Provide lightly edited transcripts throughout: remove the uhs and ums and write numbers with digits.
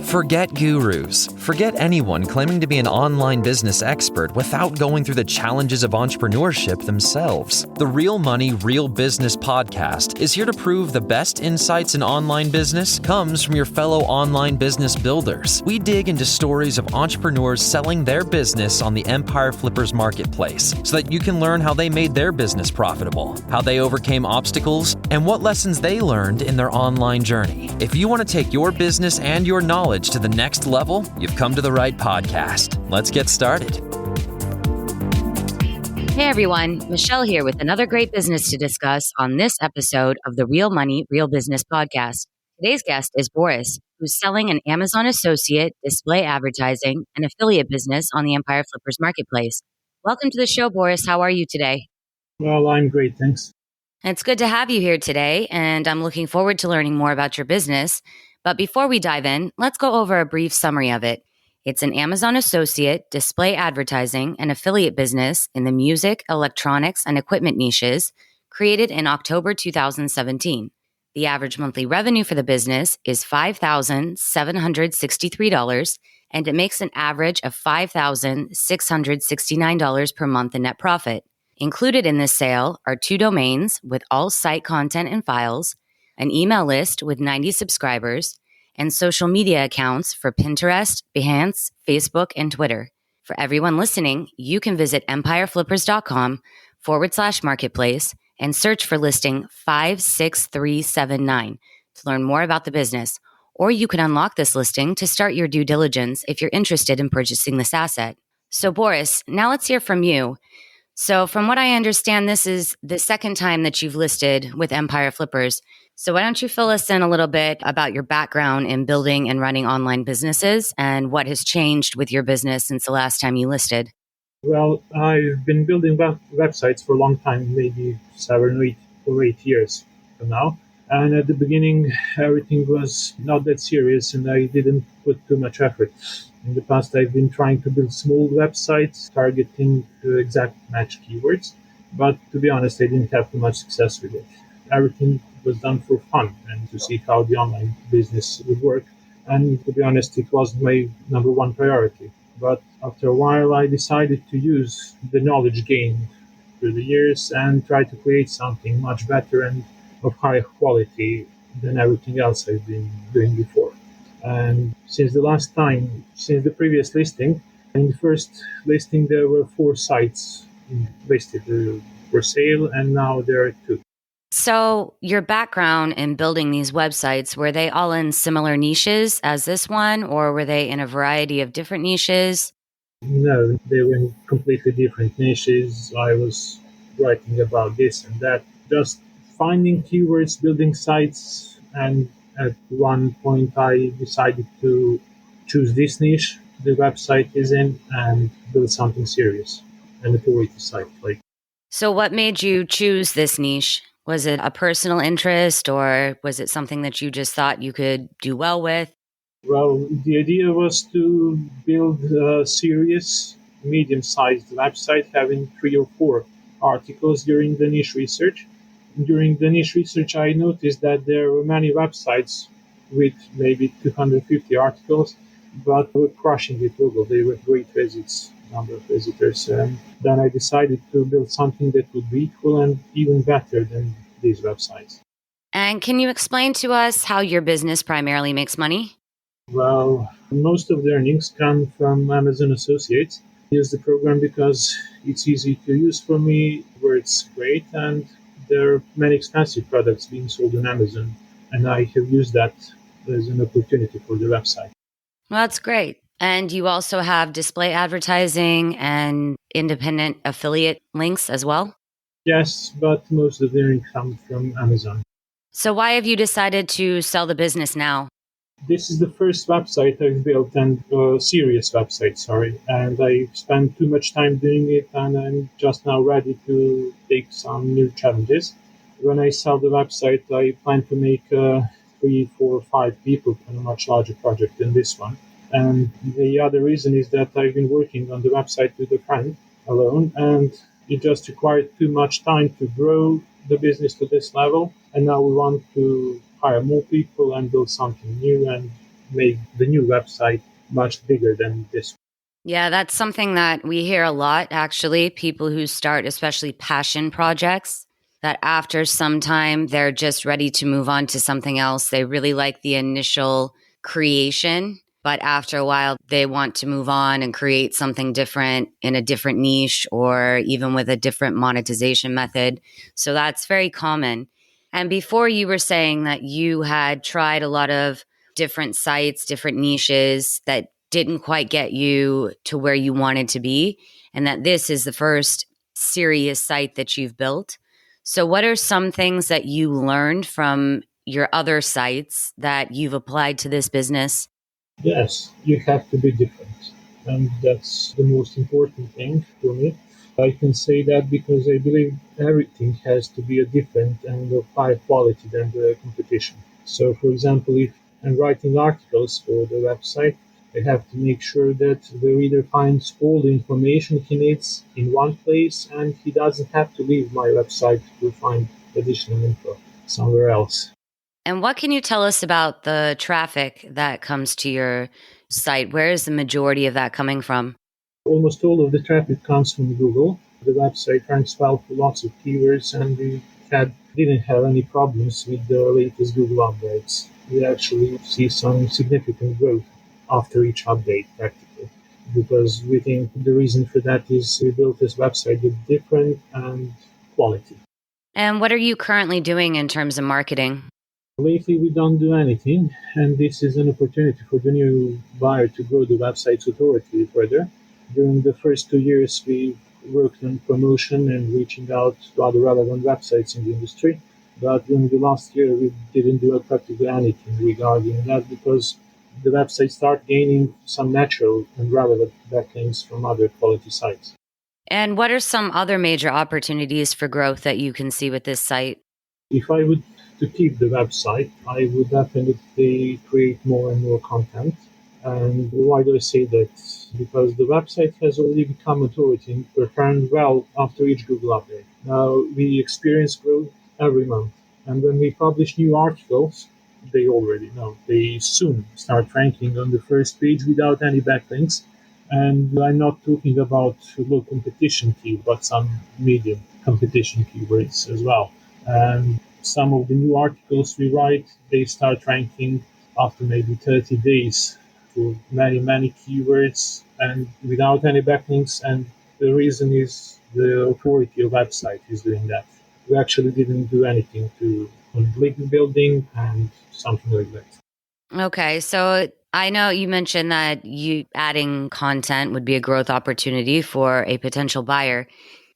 Forget gurus. Forget anyone claiming to be an online business expert without going through the challenges of entrepreneurship themselves. The Real Money, Real Business podcast is here to prove the best insights in online business comes from your fellow online business builders. We dig into stories of entrepreneurs selling their business on the Empire Flippers marketplace so that you can learn how they made their business profitable, how they overcame obstacles, and what lessons they learned in their online journey. If you want to take your business and your knowledge to the next level, you've come to the right podcast. Let's get started. Hey everyone, Michelle here with another great business to discuss on this episode of the Real Money, Real Business podcast. Today's guest is Boris, who's selling an Amazon associate, display advertising, and affiliate business on the Empire Flippers marketplace. Welcome to the show, Boris. How are you today? Well, I'm great, thanks. It's good to have you here today, and I'm looking forward to learning more about your business. But before we dive in, let's go over a brief summary of it. It's an Amazon associate, display advertising, and affiliate business in the music, electronics, and equipment niches, created in October 2017. The average monthly revenue for the business is $5,763, and it makes an average of $5,669 per month in net profit. Included in this sale are 2 domains with all site content and files, an email list with 90 subscribers, and social media accounts for Pinterest, Behance, Facebook, and Twitter. For everyone listening, you can visit empireflippers.com/marketplace and search for listing 56379 to learn more about the business, or you can unlock this listing to start your due diligence if you're interested in purchasing this asset. So Boris, now let's hear from you. So from what I understand, this is the second time that you've listed with Empire Flippers. So why don't you fill us in a little bit about your background in building and running online businesses and what has changed with your business since the last time you listed? Well, I've been building websites for a long time, maybe 7 or 8 years from now. And at the beginning, everything was not that serious and I didn't put too much effort. In the past, I've been trying to build small websites targeting the exact match keywords. But to be honest, I didn't have too much success with it. Everything was done for fun and to see how the online business would work. And to be honest, it wasn't my number one priority. But after a while, I decided to use the knowledge gained through the years and try to create something much better and of higher quality than everything else I've been doing before. And since the previous listing, in the first listing, there were 4 sites listed for sale, and now there are 2. So your background in building these websites, were they all in similar niches as this one, or were they in a variety of different niches? No, they were in completely different niches. I was writing about this and that, just finding keywords, building sites, and at one point I decided to choose this niche the website is in and build something serious, an authority site. So what made you choose this niche? Was it a personal interest or was it something that you just thought you could do well with? Well, the idea was to build a serious, medium-sized website having 3 or 4 articles during the niche research. During the niche research, I noticed that there were many websites with maybe 250 articles, but were crushing with Google. They were great number of visitors. And then I decided to build something that would be equal and even better than these websites. And can you explain to us how your business primarily makes money? Well, most of the earnings come from Amazon Associates. I use the program because it's easy to use for me, works great, and there are many expensive products being sold on Amazon, and I have used that as an opportunity for the website. Well, that's great. And you also have display advertising and independent affiliate links as well? Yes, but most of the earnings come from Amazon. So why have you decided to sell the business now? This is the first website I've built, and serious website, and I spent too much time doing it, and I'm just now ready to take some new challenges. When I sell the website, I plan to make 3, 4, 5 people on a much larger project than this one. And the other reason is that I've been working on the website with a friend alone, and it just required too much time to grow the business to this level. And now we want to hire more people and build something new and make the new website much bigger than this. Yeah, that's something that we hear a lot, actually. People who start, especially passion projects, that after some time, they're just ready to move on to something else. They really like the initial creation, but after a while, they want to move on and create something different in a different niche or even with a different monetization method. So that's very common. And before, you were saying that you had tried a lot of different sites, different niches that didn't quite get you to where you wanted to be, and that this is the first serious site that you've built. So, what are some things that you learned from your other sites that you've applied to this business? Yes, you have to be different. And that's the most important thing for me. I can say that because I believe everything has to be a different and of higher quality than the competition. So, for example, if I'm writing articles for the website, I have to make sure that the reader finds all the information he needs in one place and he doesn't have to leave my website to find additional info somewhere else. And what can you tell us about the traffic that comes to your site? Where is the majority of that coming from? Almost all of the traffic comes from Google. The website ranks well for lots of keywords, and we didn't have any problems with the latest Google updates. We actually see some significant growth after each update, practically, because we think the reason for that is we built this website with different and quality. And what are you currently doing in terms of marketing? Lately, we don't do anything, and this is an opportunity for the new buyer to grow the website's authority further. During the first 2 years, we worked on promotion and reaching out to other relevant websites in the industry. But during the last year, we didn't do practically anything regarding that because the website started gaining some natural and relevant backlinks from other quality sites. And what are some other major opportunities for growth that you can see with this site? If I would to keep the website, I would definitely create more and more content. And why do I say that? Because the website has already become authority and performed well after each Google update. Now we experience growth every month. And when we publish new articles, they already know. They soon start ranking on the first page without any backlinks. And I'm not talking about low competition key, but some medium competition keywords as well. And some of the new articles we write, they start ranking after maybe 30 days for many, many keywords and without any backlinks. And the reason is the authority of website is doing that. We actually didn't do anything to on link building and something like that. Okay, so I know you mentioned that you adding content would be a growth opportunity for a potential buyer.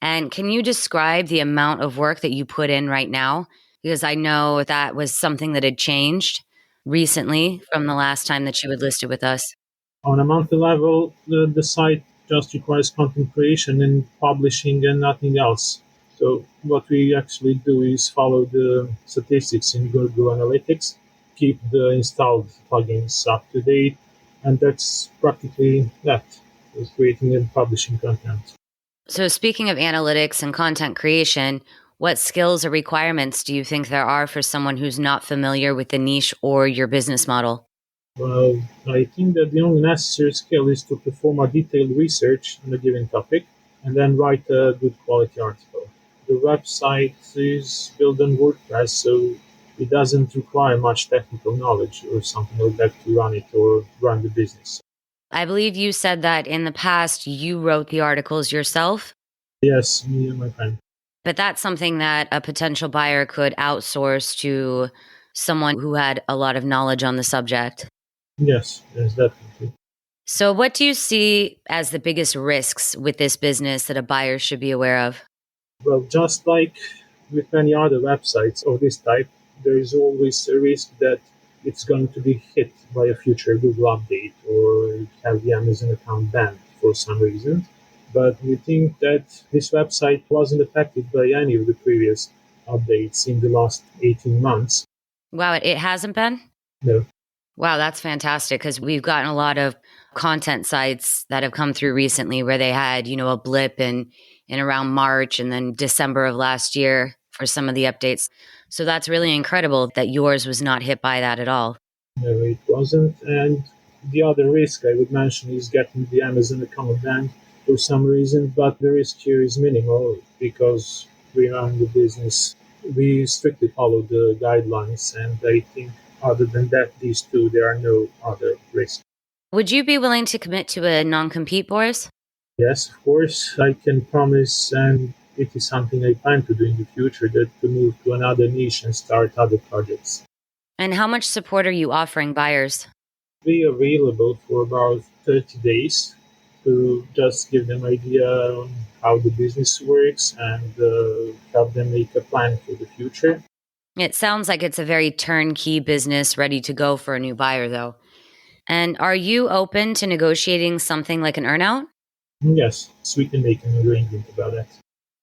And can you describe the amount of work that you put in right now? Because I know that was something that had changed recently from the last time that you had listed with us. On a monthly level, the site just requires content creation and publishing and nothing else. So what we actually do is follow the statistics in Google Analytics, keep the installed plugins up to date, and that's practically that. Is creating and publishing content. So, speaking of analytics and content creation, what skills or requirements do you think there are for someone who's not familiar with the niche or your business model? Well, I think that the only necessary skill is to perform a detailed research on a given topic and then write a good quality article. The website is built on WordPress, so it doesn't require much technical knowledge or something like that to run it or run the business. I believe you said that in the past you wrote the articles yourself, Yes, me and my friend. but that's something that a potential buyer could outsource to someone who had a lot of knowledge on the subject. Yes, definitely. So, what do you see as the biggest risks with this business that a buyer should be aware of? Well, just like with many other websites of this type, there is always a risk that it's going to be hit by a future Google update or have the Amazon account banned for some reason. But we think that this website wasn't affected by any of the previous updates in the last 18 months. Wow, it hasn't been? No. Wow, that's fantastic because we've gotten a lot of content sites that have come through recently where they had, a blip in around March and then December of last year for some of the updates. So that's really incredible that yours was not hit by that at all. No, it wasn't. And the other risk I would mention is getting the Amazon account banned for some reason, but the risk here is minimal because we run the business. We strictly follow the guidelines, and I think other than that, these two, there are no other risks. Would you be willing to commit to a non-compete, Boris? Yes, of course, I can promise, and it is something I plan to do in the future, that to move to another niche and start other projects. And how much support are you offering buyers? Be available for about 30 days to just give them idea on how the business works and help them make a plan for the future. It sounds like it's a very turnkey business ready to go for a new buyer, though. And are you open to negotiating something like an earnout? Yes, so we can make an arrangement about that.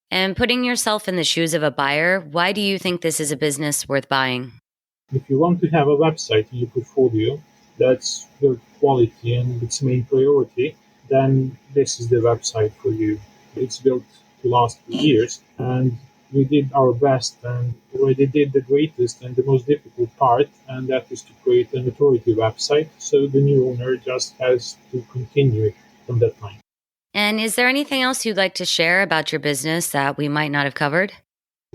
And putting yourself in the shoes of a buyer, why do you think this is a business worth buying? If you want to have a website in your portfolio that's good quality and its main priority, then this is the website for you. It's built to last for years, and we did our best and already did the greatest and the most difficult part, and that is to create an authority website. So the new owner just has to continue it from that point. And is there anything else you'd like to share about your business that we might not have covered?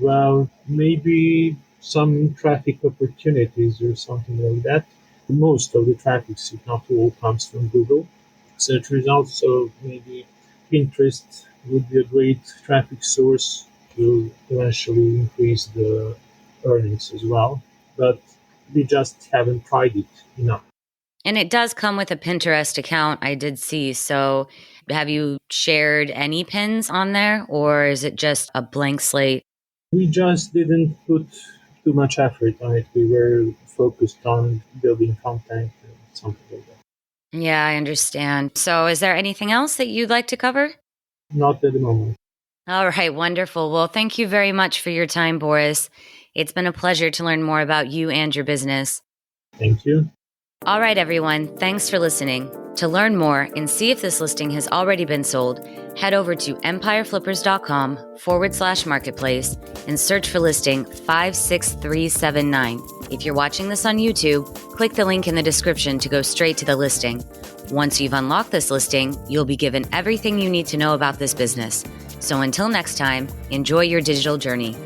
Well, maybe some traffic opportunities or something like that. Most of the traffic, if not all, comes from Google search results. So maybe Pinterest would be a great traffic source to eventually increase the earnings as well. But we just haven't tried it enough. And it does come with a Pinterest account, I did see. So have you shared any pins on there, or is it just a blank slate? We just didn't put too much effort on it. We were focused on building content and something like that. Yeah, I understand. So is there anything else that you'd like to cover? Not at the moment. All right, wonderful. Well, thank you very much for your time, Boris. It's been a pleasure to learn more about you and your business. Thank you. All right, everyone. Thanks for listening. To learn more and see if this listing has already been sold, head over to empireflippers.com/marketplace and search for listing 56379. If you're watching this on YouTube, click the link in the description to go straight to the listing. Once you've unlocked this listing, you'll be given everything you need to know about this business. So until next time, enjoy your digital journey.